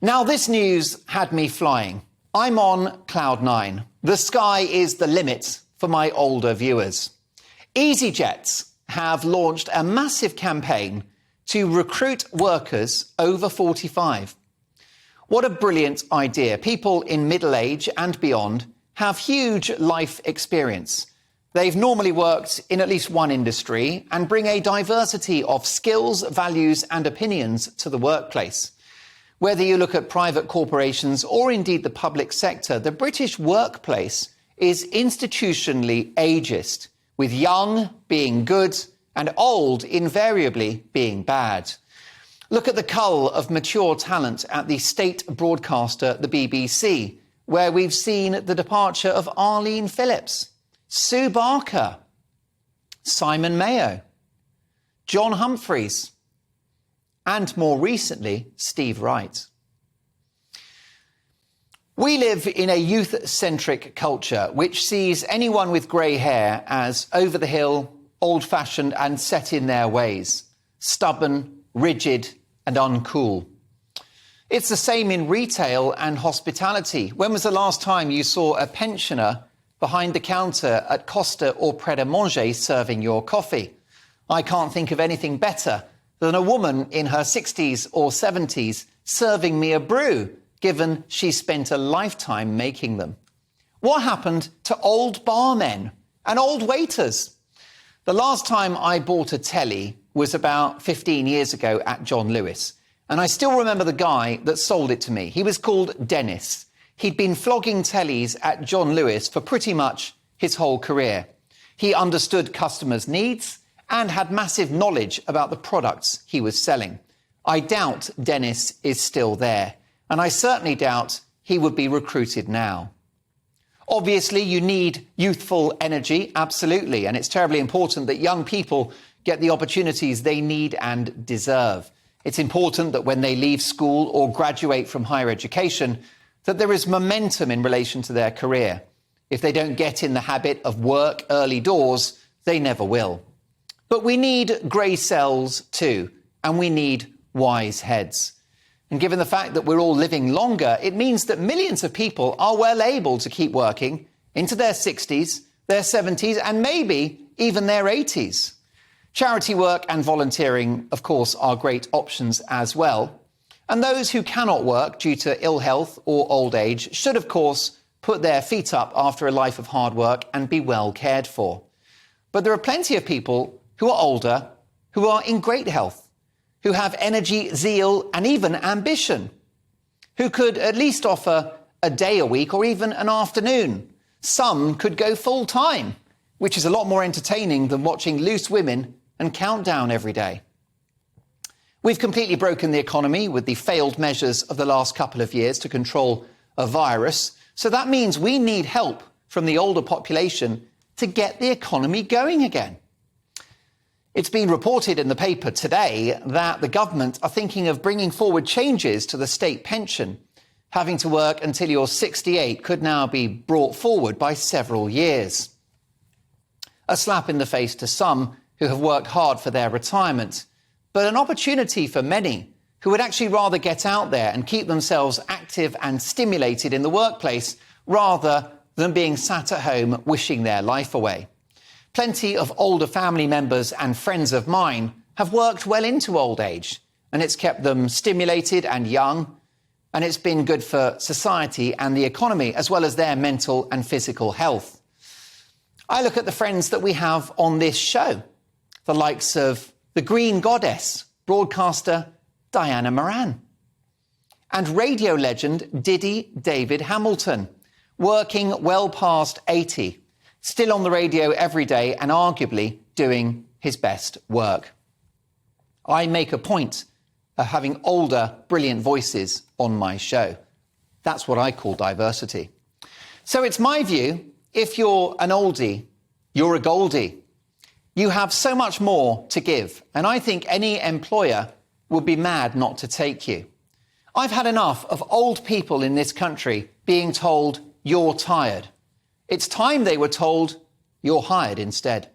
Now, this news had me flying. I'm on cloud nine. The sky is the limit for my older viewers. EasyJet's have launched a massive campaign to recruit workers over 45. What a brilliant idea. People in middle age and beyond have huge life experience. They've normally worked in at least one industry and bring a diversity of skills, values and opinions to the workplace. Whether you look at private corporations or indeed the public sector, the British workplace is institutionally ageist, with young being good and old invariably being bad. Look at the cull of mature talent at the state broadcaster, the BBC, where we've seen the departure of Arlene Phillips, Sue Barker, Simon Mayo, John Humphreys, and more recently, Steve Wright. We live in a youth-centric culture which sees anyone with grey hair as over the hill, old-fashioned and set in their ways, stubborn, rigid and uncool. It's the same in retail and hospitality. When was the last time you saw a pensioner behind the counter at Costa or Pret a Manger serving your coffee? I can't think of anything better than a woman in her 60s or 70s serving me a brew, given she spent a lifetime making them. What happened to old barmen and old waiters? The last time I bought a telly was about 15 years ago at John Lewis, and I still remember the guy that sold it to me. He was called Dennis. He'd been flogging tellies at John Lewis for pretty much his whole career. He understood customers' needs and had massive knowledge about the products he was selling. I doubt Dennis is still there, and I certainly doubt he would be recruited now. Obviously, you need youthful energy, absolutely, and it's terribly important that young people get the opportunities they need and deserve. It's important that when they leave school or graduate from higher education, that there is momentum in relation to their career. If they don't get in the habit of work early doors, they never will. But we need grey cells too, and we need wise heads. And given the fact that we're all living longer, it means that millions of people are well able to keep working into their 60s, their 70s, and maybe even their 80s. Charity work and volunteering, of course, are great options as well. And those who cannot work due to ill health or old age should, of course, put their feet up after a life of hard work and be well cared for. But there are plenty of people who are older, who are in great health, who have energy, zeal and even ambition, who could at least offer a day a week or even an afternoon. Some could go full time, which is a lot more entertaining than watching Loose Women and Countdown every day. We've completely broken the economy with the failed measures of the last couple of years to control a virus. So that means we need help from the older population to get the economy going again. It's been reported in the paper today that the government are thinking of bringing forward changes to the state pension. Having to work until you're 68 could now be brought forward by several years. A slap in the face to some who have worked hard for their retirement, but an opportunity for many who would actually rather get out there and keep themselves active and stimulated in the workplace rather than being sat at home wishing their life away. Plenty of older family members and friends of mine have worked well into old age, and it's kept them stimulated and young, and it's been good for society and the economy, as well as their mental and physical health. I look at the friends that we have on this show, the likes of the Green Goddess, broadcaster Diana Moran, and radio legend Diddy David Hamilton, working well past 80, still on the radio every day and arguably doing his best work. I make a point of having older, brilliant voices on my show. That's what I call diversity. So it's my view, if you're an oldie, you're a goldie. You have so much more to give, and I think any employer would be mad not to take you. I've had enough of old people in this country being told, you're tired. It's time they were told, you're hired instead.